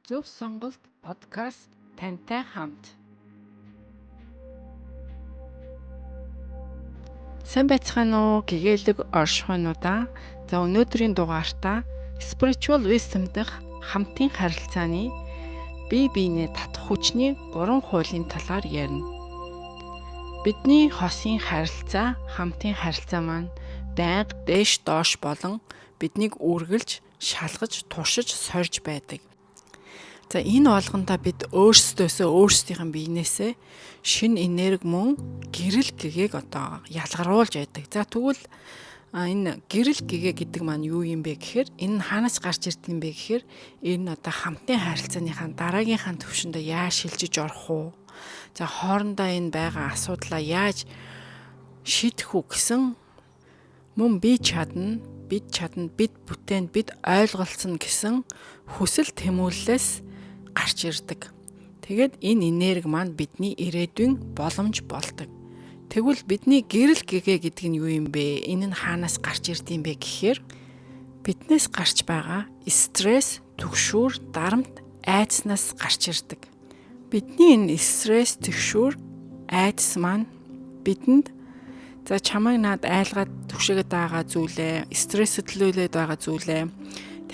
Зөв сонголт подкаст тантай хамт. Сайн байцгаана уу гэгээлэг оршихуйнуудаа. За өнөөдрийн дугаартаа Spiritual Wisdom дахь хамтын харилцааны бие биенээ татах хүчний 3 хуулийн талаар ярина. Бидний хосын харилцаа, хамтын харилцаа маань байнга дээш доош болон биднийг үргэлж, шалгаж, туршиж, сорж байдаг. За энэ болгондоо бид өөрсдийнхээ биенээсээ шинэ энерги мөн гэрэл гэгээг ялгаруулж байдаг. За тэгвэл энэ гэрэл гэгээ гэдэг маань юу юм бэ гэхээр энэ хаанаас гарч ирдэг юм бэ гэхээр энэ хамтын харилцааныхаа дараагийнхаа төвшөндөө яаж шилжиж орох уу? За хоорондоо энэ байгаа асуудлаа яаж шийдэх үү гэсэн мөн бид чадна, бид бүтээн, бид ойлголцсон гэсэн хүсэл тэмүүллээс гарч ирдэг. Тэгээд энэ энерги маань бидний ирээдүйн боломж болдог. Тэгвэл бидний гэрэл гэгээ гэдэг нь юу юм бэ? Энэ нь хаанаас гарч ирдэм бэ гэхээр биднээс гарч байгаа стресс, түгшүүр, дарамт, айдснаас гарч ирдэг. Бидний энэ стресс, түгшүүр, айдс маань бидэнд за чамайг над айлгаад түгшээгээд байгаа зүйлээ, стресс төлөөлөд байгаа зүйлээ,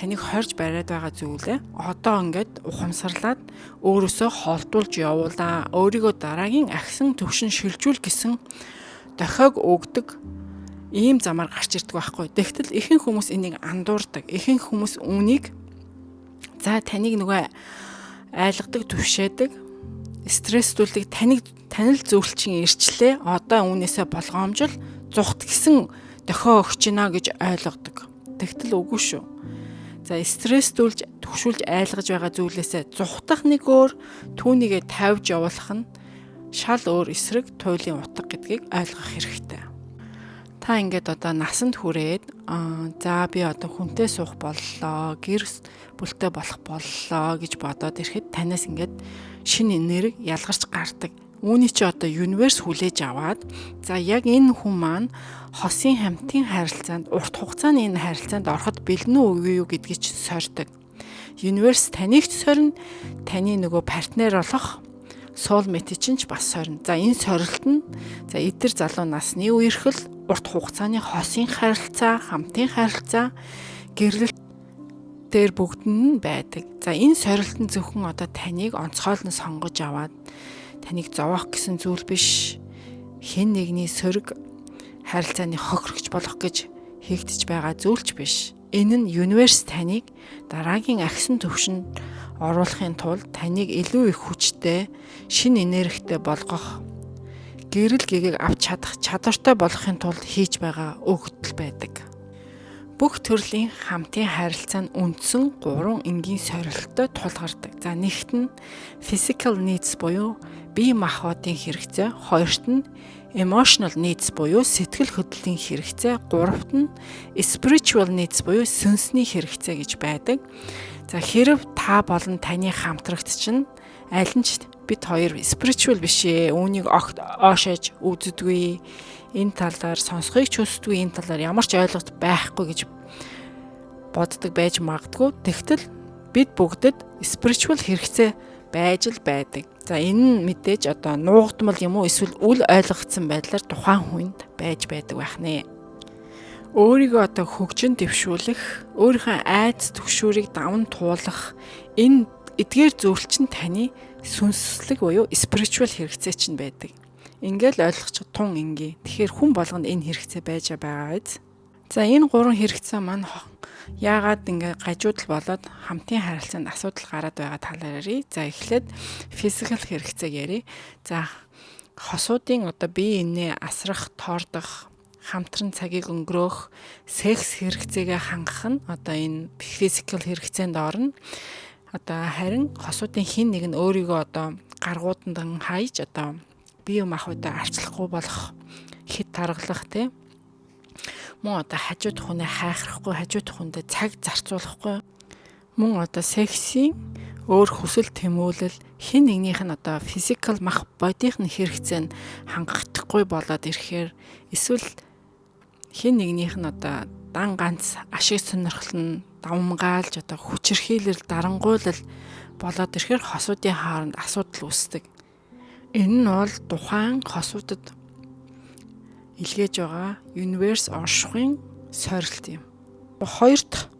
таныг хорж бариад байгаа зүйлээ одоо ингээд ухамсарлаад өөрөөсөө холдуулж явуулаа. Өөрийгөө дараагийн агсан төвшин шилжүүл гэсэн дохиог өгдөг ийм замаар гарч ирдэг байхгүй. Тэгтэл ихэнх хүмүүс энийг андуурдаг. Ихэнх хүмүүс үүнийг за таныг нөгөө айлгадаг, түвшээдэг, стресстүүлдэг, танил зөвлөчийн ирчлээ. Одоо үүнээсээ болгоомжил зүхт гэсэн дохио өгч гинэ гэж ойлгодог. Тэгтэл үгүй шүү. За стресстүүлж, түгшүүлж айлгаж байгаа зүйлээсээ зүхтах нэг өөр, түүнийгээ тавьж явуулах нь шал өөр эсрэг туйлын утга гэдгийг ойлгох хэрэгтэй. Та ингээд насанд хүрээд за би хүнтэй суух боллоо, гэр бүлтэй болох боллоо гэж бодоод ирэхэд танаас ингээд шинэ энерги ялгарч гардаг. Үүний чи universe хүлээж аваад за яг энэ хүн маань хосын хамтын харилцаанд урт хугацааны энэ харилцаанд ороход бэлэн үгүй юу гэдгийг чи сордог. Universe таныг ч сорно, таны нөгөө партнер болох soulmate чинь ч бас сорно. За энэ сорилт нь за эдгээр залуу насны үерхэл урт хугацааны хосын харилцаа, хамтын харилцаа, гэрэл дээр бүгд нь байдаг. За энэ сорилт нь зөвхөн таныг онцгойлон сонгож аваад таныг зовоох гэсэн зүйл биш. Хэн нэгний сөрөг харилцааны хохирогч болох гэж хийгдэж байгаа зүйлч биш. Энэ нь universe таныг дараагийн агсан төвшөнд оруулахын тулд таныг илүү их хүчтэй, шинэ энергитэй болгох, гэрэл гэгээг авч чадах чадвартай болохын тулд хийж байгаа өгөгдөл байдаг. Бүх төрлийн хамтын харилцаа нь үндсэн 3 энгийн сорилттой тулгардаг. За нэгт нь physical needs буюу бие махбодын хэрэгцээ, хоёрт нь emotional needs буюу сэтгэл хөдлөлийн хэрэгцээ, гуравт нь spiritual needs буюу сүнсний хэрэгцээ гэж байдаг. За хэрв та болон таны хамтрагч чинь аль нь ч бид хоёр spiritual биш ээ, үүнийг оошээж үздэггүй, энэ талаар сонсхийг ч хүсдэггүй, энэ талаар ямар ч ойлголт байхгүй гэж боддог байж магадгүй. Тэгтэл бид бүгдэд spiritual хэрэгцээ байж л байдаг. За энэ нь мэдээж нуугдмал юм уу эсвэл үл ойлгогдсон байдлаар тухайн хүнд байж байдаг байх нэ. Өөрийгөө хөгжин дэвшүүлэх, өөрийнхөө айдас түгшүүрийг даван туулах энэ эдгээр зүйл чинь таны сүнслэг буюу spiritual хэрэгцээ чинь байдаг. Ингээл ойлгочих тун ингээ. Тэгэхээр хүн болгонд энэ хэрэгцээ байж байгаа биз. За энэ 3 хэрэгцээ маань яагаад ингээ гажуудал болоод хамтын харилцаанд асуудал гараад байгаа талаар ярив. За эхлээд физикал хэрэгцээг ярив. За хосуудын бие инээ асрах, тоордох, хамтран цагийг өнгөрөөх, секс хэрэгцээгээ хангах нь энэ физикал хэрэгцээнд орно. Харин хосуудын хин нэг нь өөрийгөө гаргуудан хайж бие махбодоо арчлахгүй болох, хит таргалах тийм мөн хажууд хүнээ хайхрахгүй, хажууд хүндээ цаг зарцуулахгүй, мөн сексийн өөр хүсэл тэмүүлэл хэн нэгнийх нь физикал мах бодийн хэрэгцээ нь хангахдаггүй болоод ирэхээр эсвэл хэн нэгнийх нь дан ганц ашиг сонирхол нь давмгаалж одоо хүчирхийлэл дарангуйлал болоод ирэхээр хосуудын хооронд асуудал үүсдэг. Энэ нь бол тухайн хосуудад илгээж байгаа universe оршихуйн сорилт юм. Хоёр дахь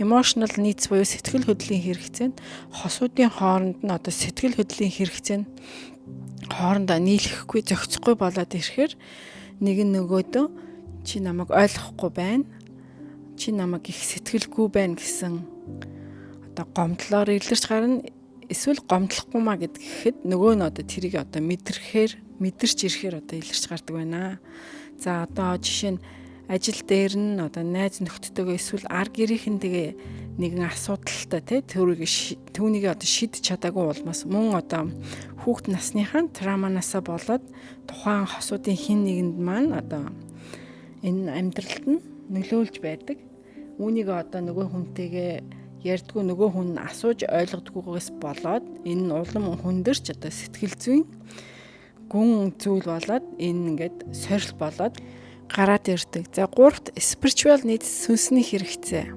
emotional needs буюу сэтгэл хөдлөлийн хэрэгцээ нь хосуудын хооронд нь одоо сэтгэл хөдлөлийн хэрэгцээ нь хоорондоо нийлэхгүй зохицохгүй болоод ирэхээр нэг нь нөгөөдөө чи намайг ойлгохгүй байна. Чи намайг их сэтгэлгүй байна гэсэн одоо гомдлоор илэрч гарна. Эсвэл гомдлохгүй маа гэхэд нөгөө нь одоо тэрийг одоо мэдэрч ирэхээр одоо илэрч гардаг байна. За одоо жишээ нь ажил дээр нь одоо найз нөхдөдөө эсвэл ар гэрийнхэн нэгэн асуудалтай түүнийг одоо шийдэж чадаагүй улмаас мөн одоо хүүхэд насныхаа травманаасаа болоод тухайн хосуудын хин нэгэнд маань одоо энэ амьдралд нь нөлөөлж байдаг. Үүнийг одоо нөгөө хүнтэйгээ ярьдгүй нөгөө хүн асууж ойлгодгүйгээс болоод энэ нь улам хүндэрч одоо сэтгэл зүйн гүн зүйл болоод энэ ингээд сорилт болоод гараад ирдэг. За гуравт spiritual needs сүнсний хэрэгцээ.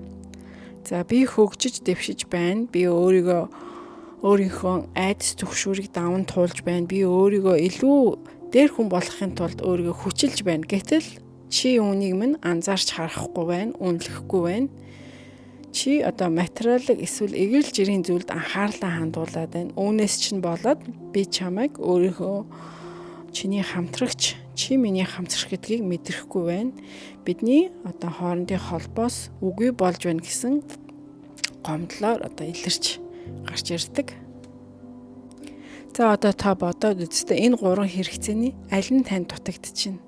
За би хөгжиж дэвшиж байна. Би өөрийнхөө айдас түгшүүрийг даван туулж байна. Би өөрийгөө илүү дээр хүн болохын тулд өөрийгөө хүчилж байна. Гэтэл чи үүнийг минь анзаарч харахгүй байна, үнэлэхгүй байна. Чи одоо материалыг эсвэл эгэл жирийн зүйлд анхаарлаа хандуулад байна. Үүнээс чинь болоод би чамайг өөрийнхөө чиний хамтрагч, чи миний хамтрах гэдгийг мэдрэхгүй байна. Бидний одоо хоорондын холбоос үгүй болж байна гэсэн гомдлоор одоо илэрч гарч ирдэг. За одоо та бодоод үзтээ энэ гурван хэрэгцээний аль нь танд дутагдчихна?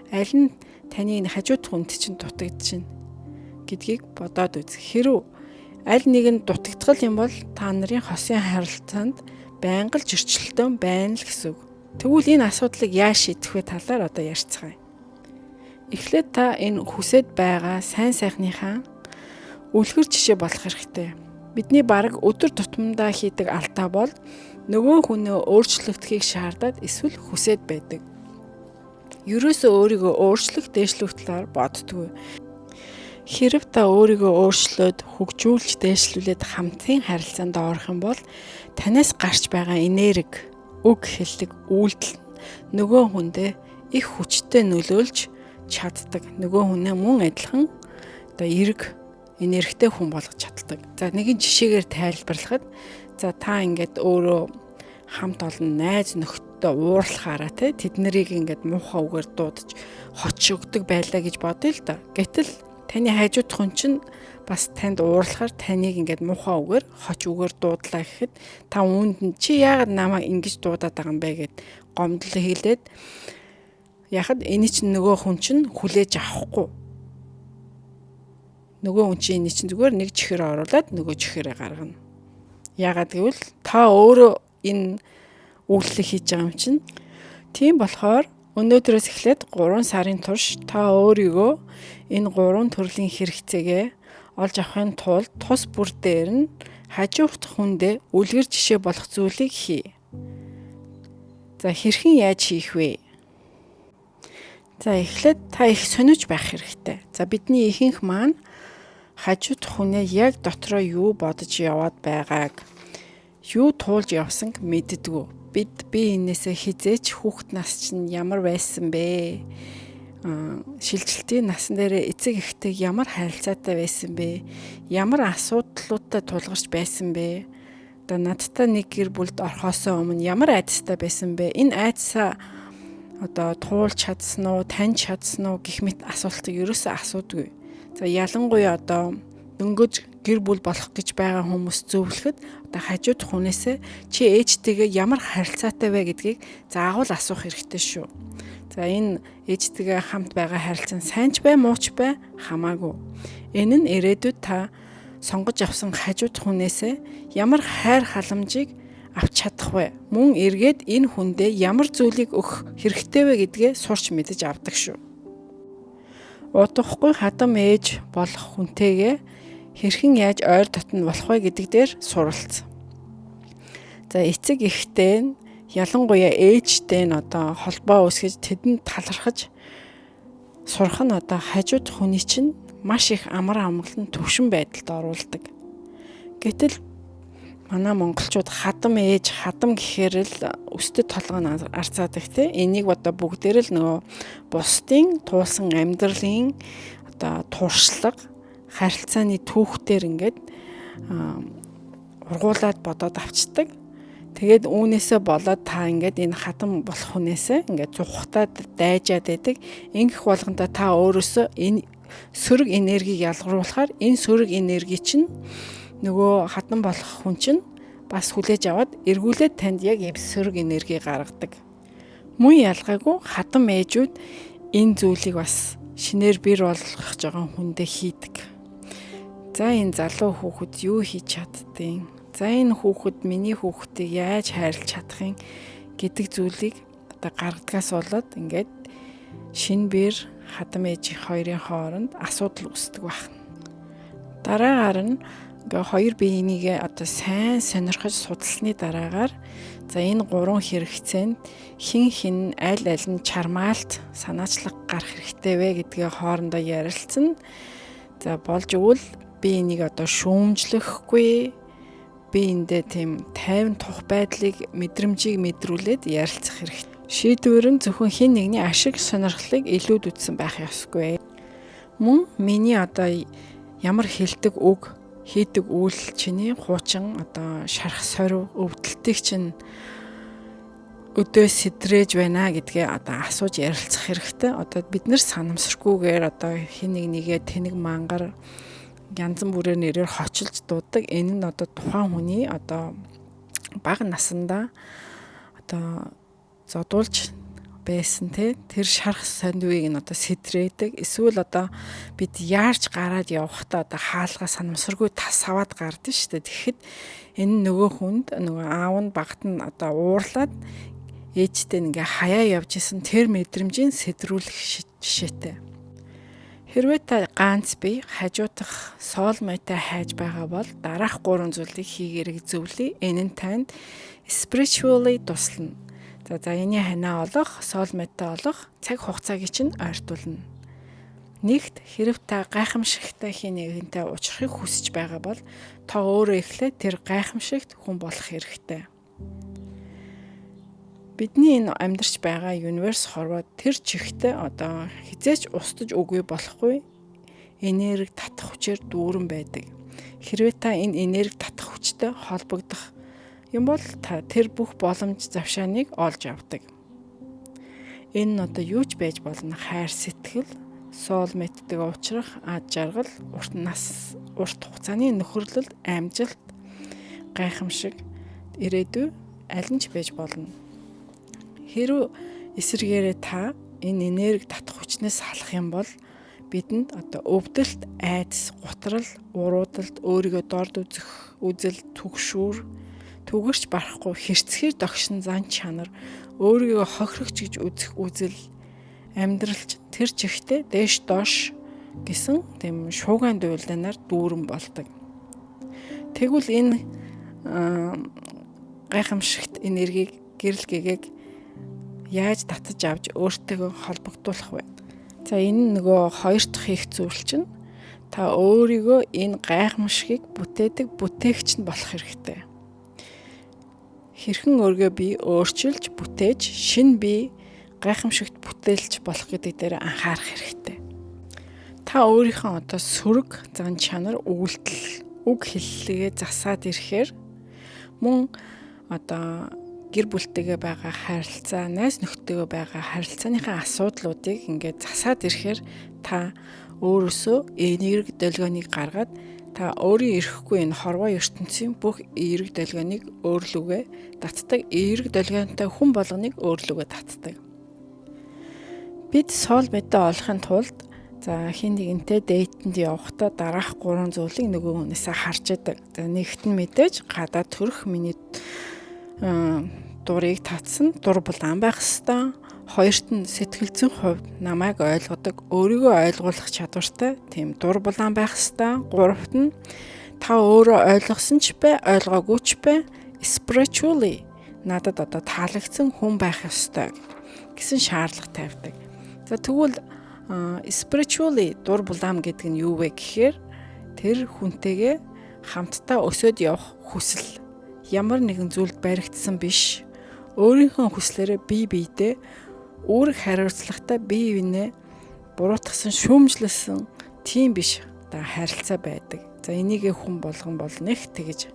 Аль нь таны энэ хажууд хүнд чинь дутагдчихна гэдгийг бодоод үз. Хэрв аль нэг нь дутагдгал юм бол та нарын хосын харилцаанд байнга л зөрчилдөөн байна л гэсэн үг. Тэгвэл энэ асуудлыг яаж шийдэх вэ талаар одоо ярьцгаая. Эхлээд та энэ хүсэж байгаа сайн сайхныхаа үлгэр жишээ болох хэрэгтэй. Бидний бараг өдөр тутамдаа хийдэг алдаа бол нөгөө хүнөө өөрчлөгдөхийг шаардаад эсвэл хүсэж байдаг. Ерөөсөө өөрийгөө өөрчлөх, дээшлэх талаар боддгүй. Хэрв та өөрийгөө өөрчлөөд, хөгжүүлж, дээшлүүлээд хамтын харилцаанд орох юм бол танаас гарч байгаа энерги үг хэлдэг үйлдэл нөгөө хүндээ их хүчтэй нөлөөлж чаддаг. Нөгөө хүнээ мөн адилхан одоо эрг энергитэй хүн болгож чаддаг. За нэгэн жишээгээр тайлбарлахад за та ингээд өөрөө хамт олон найз нөхдөдөө уурлахаараа тэд нарыг ингээд муухай үгээр дуудаж хочогддог байлаа гэж бодъё л да. Гэтэл таны хажуудах хүн чинь бас танд уурлахаар таныг ингээд муухай үгээр хоч үгээр дуудлаа гэхэд та үүнд нь чи яагаад намайг ингэж дуудаад байгаа юм бэ гэд гомдол хийлээд яхад энэ чинь нөгөө хүн чинь хүлээж авахгүй. Нөгөө хүн чинь энэ чинь зүгээр нэг чихээр оруулаад нөгөө чихээрээ гаргана. Яагаад гэвэл та өөрөө энэ үйлдэлийг хийж байгаа юм чинь. Тийм болохоор өнөөдрөөс эхлээд 3 сарын турш та өөрийгөө энэ 3 төрлийн хэрэгцээгээ олж авахын тулд тус бүр дээр нь хажуухт хүндээ үлгэр жишээ болох зүйлийг хий. За хэрхэн яаж хийх вэ? За эхлээд та их сониуч байх хэрэгтэй. За бидний ихэнх маань хажууд хүнээ яг дотроо юу бодож яваад байгааг, юу туулж явсан мэддэггүй. Би энээсээ хизээч хүүхэд нас чинь ямар байсан бэ? Шилжилтийн насан дээр эцэг эхтэй ямар харилцаатай байсан бэ? Ямар асуудлуудтай тулгарч байсан бэ? Одоо надтай нэг гэр бүлд орхосоо өмнө ямар айдастай байсан бэ? Энэ айдасаа одоо туулж чадсан уу, таньж чадсан уу гэх мэт асуултыг ерөөсөө асуудгүй. За ялангуяа одоо дөнгөж гэр бүл болох гэж байгаа хүмүүс зөвлөхөд одоо хажууд хүнээсээ чи ээжтэйгээ ямар харилцаатай вэ гэдгийг заавал асуух хэрэгтэй шүү. За энэ ээжтэйгээ хамт байгаа харилцаа сайн ч бай, муу ч бай хамаагүй. Энэ нь ирээдүйд та сонгож авсан хажууд хүнээсээ ямар хайр халамжийг авч чадах вэ? Мөн эргээд энэ хүндээ ямар зүйлийг өгөх хэрэгтэй вэ гэдгээ сурч мэдэж авдаг шүү. Удахгүй хадам ээж болох хүнтэйгээ хэрхэн яаж ойр дотн болох вэ гэдэг дээр суралц. За эцэг эхтэй нь ялангуяа ээжтэй нь одоо холбоо үүсгэж тэдэнд талархаж сурах нь одоо хажууд хүний чинь маш их амар амгалан төвшин байдалд оруулдаг. Гэтэл манай монголчууд хадам ээж, хадам гэхээр л өсдөд толгойн арцаадаг те. Энийг одоо бүгдээр л нөгөө бусдын туулсан амьдралын одоо туршлага, харилцааны түүхтэр ингээд ургуулад бодоод авчдаг. Тэгээд үүнээсээ болоод та ингээд энэ хадам болох хүнээсээ ингээд зүхтаад дайжаад байдаг. Ингэх болгондоо та өөрөөсөө энэ сөрөг энергийг ялгаруулахаар энэ сөрөг энерги чинь нөгөө хадам болох хүн чинь бас хүлээж аваад эргүүлээд танд яг ийм сөрөг энерги гаргадаг. Мөн ялгаагүй хадам ээжүүд энэ зүйлийг бас шинээр бий болгох жоохон хүндээ хийдэг. За энэ залуу хүүхэд юу хийж чаддیں۔ За энэ хүүхэд миний хүүхдийг яаж хайрлах чадах юм гэдэг зүйлийг одоо гаргадгаас болоод ингээд шинэ бэр хадам ээжийн хоёрын хооронд асуудал үүсдэг байна. Дараагаар нь ингээ хоёр биенийг одоо сайн сонирхож судалсны дараагаар за энэ гурван хэрэгцээнд хин аль нь чармаалт санаачлаг гарах хэрэгтэй вэ гэдгээ хоорондоо ярилцсан. За болж өгвөл би энийг одоо шүүмжлэхгүй би эндээ тийм тайван тух байдлыг мэдрэмжийг мэдрүүлээд ярилцах хэрэгтэй. Шийдвэр нь зөвхөн хин нэгний ашиг сонирхлыг илүүд үтсэн байх ёсгүй. Мөн миний одоо ямар хэлдэг үг, хийдэг үйл чиний хуучин одоо шарах сорив өвдөлтийг чинь өдөө сэтрээж байна гэдгээ одоо асууж ярилцах хэрэгтэй. Одоо бид нэр санамсаргүйгээр одоо хин нэгээ тэнэг мангар янз бүрээр нэрээр хочилж дууддаг. Энэ нь одоо тухайн хүний одоо бага насандаа одоо зодуулж байсан тэр шарах сондвийг нь одоо сэтрээдэг. Эсвэл одоо бид яарч гараад явахдаа одоо хаалгаа санамсаргүй тас аваад гардаг шүү дээ. Тэгэхэд энэ нөгөө хүнд нөгөө аав нь багт нь одоо уурлаад ээжтэй ингээ хаяа явж исэн тэр мэдрэмжийн сэтрүүлэх жишээтэй. Хэрвээ та ганц бие хажуудах soulmate хайж байгаа бол дараах 3 зүйлийг хийгээрэй зөвлөе. Энэ нь танд spiritually туслана. За эний ханаа олох, soulmate олох цаг хугацааг чинь ойртуулна. Нэгт хэрв та гайхамшигтай хин нэгэнтэй уулзахыг хүсэж байгаа бол та өөрөө эхлээд тэр гайхамшигт хүн болох хэрэгтэй. Бидний энэ амьдарч байгаа universe хорвоо тэр чихтэй одоо хизээч устж үгүй болохгүй энерги татах хүчээр дүүрэн байдаг. Хэрвээ та энэ энерги татах хүчтэй холбогдох юм бол та тэр бүх боломж завшааныг олж авдаг. Энэ нь одоо юу ч байж болно. Хайр сэтгэл, soulmate-тэй уулзрах, ад жаргал, урт хугацааны нөхөрлөлд амжилт, гайхамшиг, ирээдүй аль нь ч байж болно. Хэрвээ эсрэгээрээ та энэ энерги татах хүчнээс салах юм бол бидэнд одоо өвдөлт, айдас, гутрал, уруудалд өөрийгөө дорд үзэх үзэл, түгшүүр, түгэрч барахгүй хэрцгээр догшин зан чанар, өөрийгөө хохирогч гэж үзэх үзэл, амьдралч тэр чигтээ дээш доош гэсэн тийм шууган дуйлданаар дүүрэн болдог. Тэгвэл энэ гайхамшигт энергийг гэрэл гэгээг яаж татаж авч өөртөө холбогдуулах вэ? За энэ нөгөө хоёр дахь хийх зүйл чинь та өөрийгөө энэ гайхамшигыг бүтээдэг бүтээгч нь болох хэрэгтэй. Хэрхэн өөргөө би өөрчилж, бүтээж, шинэ би гайхамшигт бүтээлч болох гэдэг дээр анхаарах хэрэгтэй. Та өөрийнхөө одоо сөрөг зан чанар, үйлдэл, үг хэллэгээ засаад ирэхээр мөн одоо гэр бүлтэйгээ байгаа харилцаа, найз нөхдөйгээ байгаа харилцааныхаа асуудлуудыг ингээд засаад ирэхээр та өөрөөсөө энерги долгионыг гаргаад та өөрийн ирэхгүй энэ хорвоо ертөнцийн бүх эерэг долгионыг өөрлөгөө татдаг, эерэг долгионтой хүн болгоныг өөрлөгөө татдаг. Бид soulmate олохын тулд за хин нэгэнтэй дээтэнд явахдаа дараах 3 зүйлийг нөгөө хүнээсээ харж яадаг. За нэгт нь мэдээж гадаад төрөх миний дурыг татсан, дур булаан байх ёстой. Хоёрт нь сэтгэл зүйн хувьд намайг ойлгодог, өөрийгөө ойлгуулах чадвартай тийм дур булаан байх ёстой. Гуравт нь та өөрөө ойлгосон ч бай, ойлгоогүй ч бай, spiritually надад одоо таалагдсан хүн байх ёстой гэсэн шаардлага тавьдаг. За тэгвэл Spiritually дур булаам гэдэг нь юу вэ гэхээр тэр хүнтэйгээ хамтдаа өсөд явах хүсэл. Ямар нэгэн зүйлд баригдсан биш. Өөрийнхөө хүслээрээ бие биедээ үүрэг хариуцлагатай бие биенээ буруутгасан, шүүмжлэсэн тийм биш харилцаа байдаг. За энийг хүн болгон бол нэг тэгж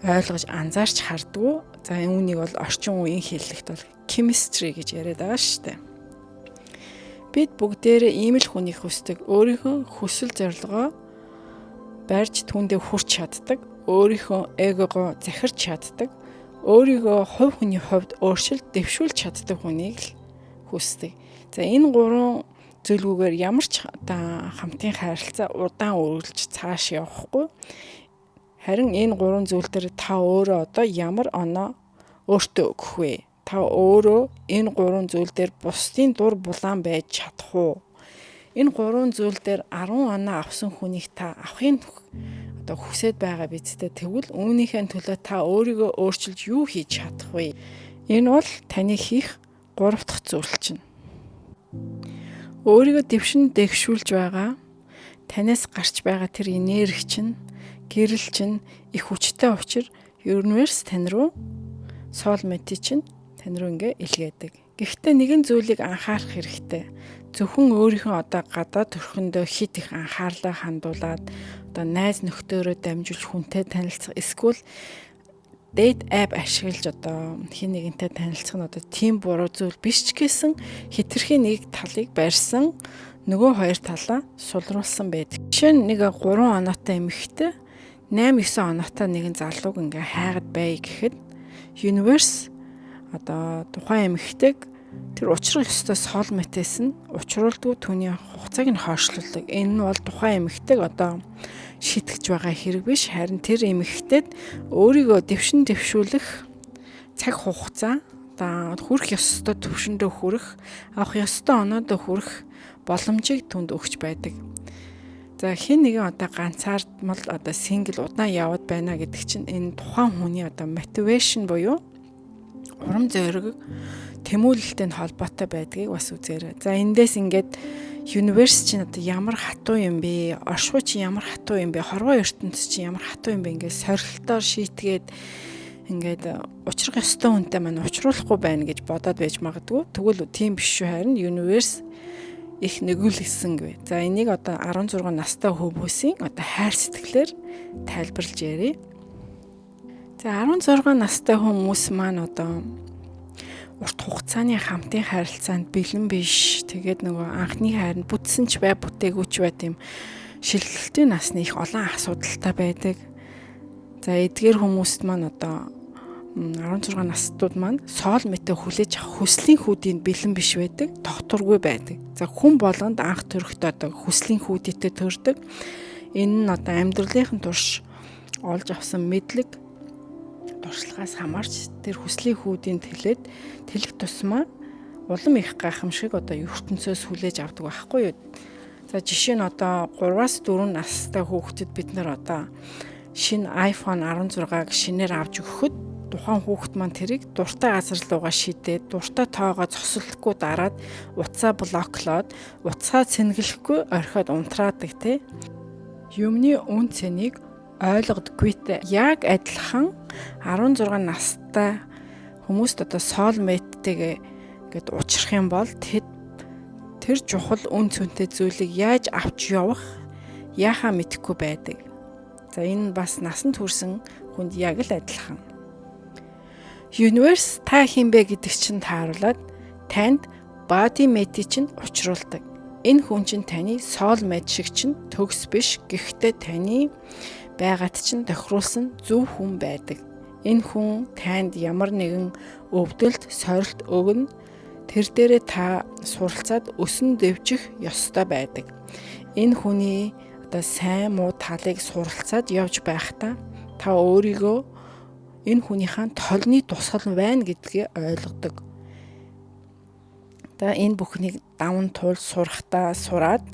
ойлгож анзаарч хардггүй. За үүнийг бол орчин үеийн хэллэгт бол chemistry гэж яриад байгаа шүү дээ. Бид бүгдээрээ ийм л хүнийг хүсдэг. Өөрийнхөө хүсэл зорилгоо барьж түүндээ хүрч чаддаг. Өөрийнхөө эгогоо захирч чаддаг. Өөрийгөө хувь хүний хувьд өөрчлөлт дэвшүүлж чаддаг хүнийг л хүсдэг. За энэ гурван зүйлгүүгээр ямар ч хамтын харилцаа удаан үргэлж цааш явахгүй. Харин энэ гурван зүйл дээр та өөрөө одоо ямар оноо өөртөө өгөх вэ? Та өөрөө энэ гурван зүйл дээр бусдын дур булаан байж чадах уу? Энэ гурван зүйл дээр 10 оноо авсан хүнийг та авахын одоо хүсэж байгаа бидтэй. Тэгвэл үүнийхээ төлөө та өөрийгөө өөрчилж юу хийж чадах вэ? Энэ бол таны хийх 3 дахь зүйл чинь. Өөрийгөө дэвшин дэвшүүлж байгаа танаас гарч байгаа тэр энерги чинь, гэрэл чинь их хүчтэй учир universe тань руу soulmate чинь тань руу ингээ илгээдэг. Гэхдээ нэгэн зүйлийг анхаарах хэрэгтэй. Зөвхөн өөрийнхөө одоо гадаад төрхөндөө хит их анхаарлаа хандуулад одоо найз нөхдөөрөө дамжуулж хүнтэй танилцах, эсвэл date app ашиглаж одоо хин нэгэнтэй танилцах нь одоо тийм буруу зүйл биш ч гэсэн хитрхийн нэг талыг барьсан нөгөө хоёр талаа сулруулсан байдаг. Жишээ нь нэг 3 оноотой эмэгтэй 8-9 оноотой нэгэн залууг ингээ хайгаад бай гэхэд universe одоо тухайн эмэгтэйг тэр учрах ёстой soulmate-с нь учруулдгүй, түүний хугацааг нь хойшлуулдаг. Энэ нь бол тухайн эмэгтэйг одоо шитгэж байгаа хэрэг биш, харин тэр эмэгтэйд өөрийгөө дэвшин дэвшүүлэх цаг хугацаа, одоо хүрэх ёстой төвшөндөө хүрэх, авах ёстой оноодоо хүрэх боломжийг түнд өгч байдаг. За хэн нэгэн одоо ганцаардмал одоо single удаан яваад байна гэдэг чинь энэ тухайн хүний одоо motivation буюу урам зориг тэмүүлэлтэй холбоотой байдгийг бас үзээрэй. За эндээс ингээд universe чинь одоо ямар хатуу юм бэ? Оршихуй чинь ямар хатуу юм бэ? Хорвоо ертөнцийн чинь ямар хатуу юм бэ? Ингээд сорилтоор шийтгээд ингээд учрах ёстой хүнтэй маань уучлахгүй байна гэж бодоод байж магадгүй. Тэгвэл тийм биш шүү, харин universe их нэгүүлсэн гэв. За энийг одоо 16 настай хүмүүсийн одоо хайр сэтгэлээр тайлбарлаж ярив. За 16 настай хүмүүс маань одоо урт хугацааны хамтын харилцаанд бэлэн биш. Тэгээд нөгөө анхны хайранд бүтсэн ч бай, бүтээгүй ч бай, тийм шилжилтийн насны их олон асуудалтай байдаг. За эдгээр хүмүүст маань одоо 16 настууд маань soulmate хүлээж авах хүслийн хүүдийн бэлэн биш байдаг, тогтворгүй байдаг. За хүн болгонд анх төрөхд одоо хүслийн хүүдэдтэй төрдөг. Энэ нь одоо амьдралынхын турш олж авсан мэдлэг туршлагаас хамаарч тэр хүслийн хүүдийн тэлэх тусмаа улам их гайхамшиг одоо ертөнцөөс хүлээж авдаг байхгүй юу. За жишээ нь одоо 3-аас 4 настай хүүхдэд бид нар одоо шинэ iPhone 16-г шинээр авч өгөхөд тухайн хүүхэд маань тэрийг дуртай газар руугаа шидээд дуртай тоогоо зогсолохгүй дараад утсаа блоклоод утсаа цэнгэлэхгүй орхиод унтраадаг те. Юмны үн цэнийг ойлгодоггүй. Яг адилхан 16 настай хүмүүст одоо soulmate-тэйгээ ингээд уулзах юм бол тэр чухал үн цэнтэй зүйлийг яаж авч явах яахаа мэдэхгүй байдаг. За энэ бас насанд хүрсэн хүнд яг л адилхан. Universe та хин бэ гэдэг чинь тааруулаад танд body mate чинь учруулдаг. Энэ хүн чинь таны soulmate шиг чинь төгс биш, гэхдээ таны байгаад чинь тохируулсан зөв хүн байдаг. Энэ хүн танд ямар нэгэн өвдөлт, сорилт өгнө. Тэр дээрээ та суралцаад өсөн дэвжих ёстой байдаг. Энэ хүний одоо сайн муу талыг суралцаад явж байхдаа та өөрийгөө энэ хүнийхээ толны тусгал байна гэдгийг ойлгодог. За энэ бүхнийг даван туул сурахтаа сураад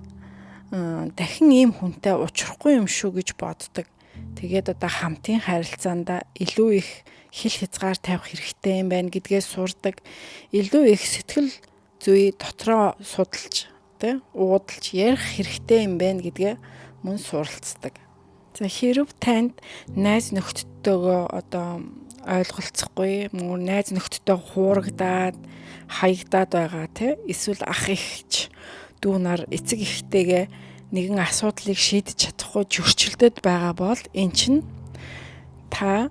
дахин ийм хүнтэй уулзахгүй юм шүү гэж боддог. Тэгээд одоо хамтын харилцаанд илүү их хил хязгаар тавих хэрэгтэй юм байна гэдгээ сурдаг. Илүү их сэтгэл зүй дотроо судалж асуудлуудыг уудалж ярих хэрэгтэй юм байна гэдгээ мөн суралцдаг. За хэрв танд найз нөхдөдөө ойлголцохгүй, мөн найз нөхдөдөө хуурагдаад, хаягдаад байгаа эсвэл ах ихч дүү нар эцэг ихтэйгээ нэгэн асуудлыг шийдэж чадахгүй зөрчилдөд байгаа бол эн чинь та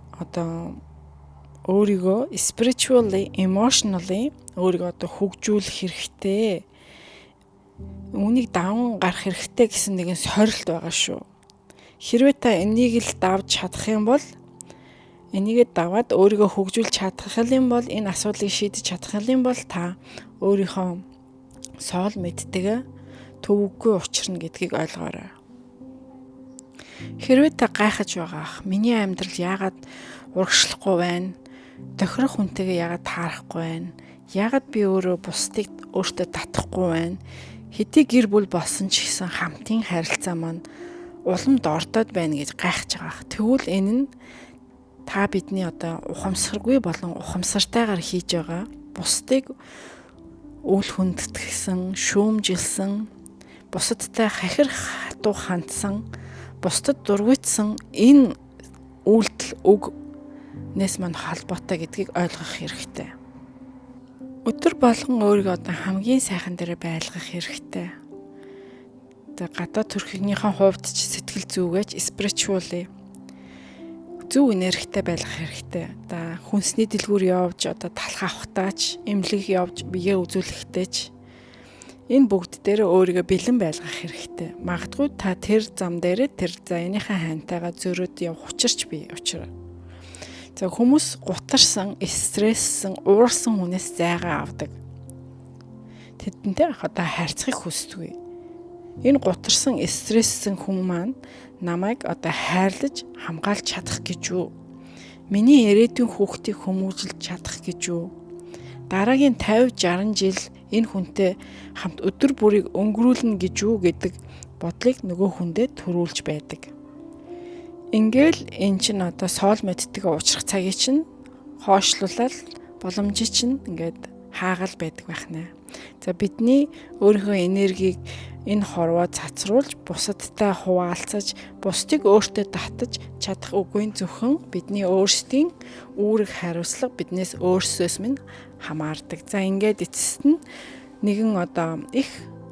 өөрийгөө spiritually, emotionally өөрийгөө хөгжүүлэх хэрэгтэй. Үүнийг даван гарах хэрэгтэй гэсэн нэгэн сорилт байгаа шүү. Хэрвээ та энийг л давж чадах юм бол, энийгээ даваад өөрийгөө хөгжүүлж чадах юм бол, энэ асуудлыг шийдэж чадах юм бол та өөрийнхөө соол мэдтэйгээ төвөггүй учрна гэдгийг ойлгоорой. Хэрвээ та гайхаж байгаа ах, миний амьдрал яагаад урагшлахгүй байна? Тохирох хүнтэйгээ яагаад таарахгүй байна? Яагаад би өөрөө бусдыг өөртөө татахгүй байна? Хэдий гэр бүл болсон ч гэсэн хамтын харилцаа маань уламд ордоод байна гэж гайхаж байгаа. Тэгвэл энэ нь та бидний ухамсаргүй болон ухамсартайгаар хийж байгаа бусдыг үл хүндэтгсэн, шүүмжилсэн, бусадтай хахир хатуу хандсан, бусдад дургуйтсан энэ үйлдэл үгнээс мань холбоотой гэдгийг ойлгох хэрэгтэй. Өдөр болгон өөрийгөө хамгийн сайхан дээрээ байлгах хэрэгтэй. Гадаад төрхийнхээ хувьд ч сэтгэл зүгээж spiritually зөв энергитэй байлгах хэрэгтэй. Хүнсний дэлгүүр явж талх авахтаач, эмнэлэг явж биеэ үзүүлэхтэйч энэ бүгд дээр өөрийгөө бэлэн байлгах хэрэгтэй. Магадгүй та тэр зам дээрээ тэр заяаныхаа хантайгаа зөрөөд явах учирч бий учраа. За хүмүүс гутарсан, стресссэн, уурсан хүнээс зайгаа авдаг. Тэдэнтэй харьцахыг хүсдэггүй. Энэ гутарсан, стресссэн хүн маань намайг хайрлаж, хамгаалж чадах гэж юу? Миний ирээдүйн хүүхдийг хүмүүжүүлж чадах гэж юу? Дараагийн 50-60 жил энэ хүнтэй хамт өдөр бүрийг өнгөрүүлнэ гэж юу гэдэг бодлыг нөгөө хүндээ төрүүлж байдаг. Ингээл эн чинь соол мэдтэйгээ уучлах цагийг чинь хоошлуулаад боломжийг чинь хаагаал байдаг байна. За бидний өөрийнхөө энергийг энэ хорвоо цацруулж, бусадтай хуваалцаж, бусдыг өөртөө татаж чадах үгүй зөвхөн бидний өөрсдийн үүрэг хариуцлага биднээс өөрсдөөс минь хамаардаг. За ингээд эцэст нь нэгэн их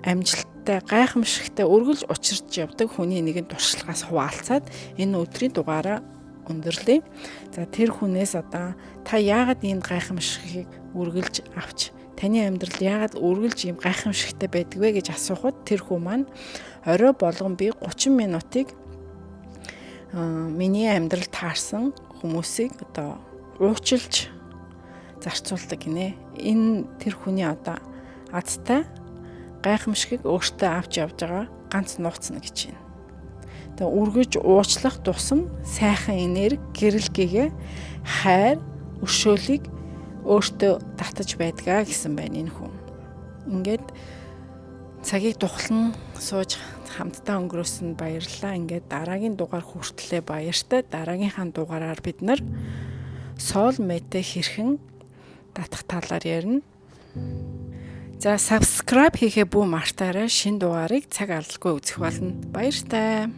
амжилттай, гайхамшигтай үргэлж учирч явдаг хүний нэгэн туршлагаас хуваалцаад энэ өдрийн дугаараа өндөрлөе. За тэр хүнээс та яагаад энэ гайхамшигыг үргэлж авч таны амьдрал яагаад үргэлж ийм гайхамшигтай байдаг вэ гэж асуухад тэр хүн маань орой болгон би 30 минутыг миний амьдрал таарсан хүмүүсийг уучлж зарцуулдаг гинэ. Энэ тэр хүний азтай гайхамшигыг өөртөө авч явж байгаа ганц нууцна гэж байна. Тэгээ үргэж уучлах тусам сайхан энерги, гэрэлгээгээ, хайр, өршөөлийг өөртөө татаж байдгаа гэсэн байна энэ хүн. Ингээд цагийг тухлан сууж хамтдаа өнгөрөөсөнд баярлалаа. Ингээд дараагийн дугаар хүртлээ баяртай. Дараагийнхаа дугаараар бид нар соол мэдээ хэрхэн татах талаар ярина. За subscribe хийхээ бүү мартаарай. Шинэ дугаарыг цаг алдалгүй үзэх болно. Баяртай.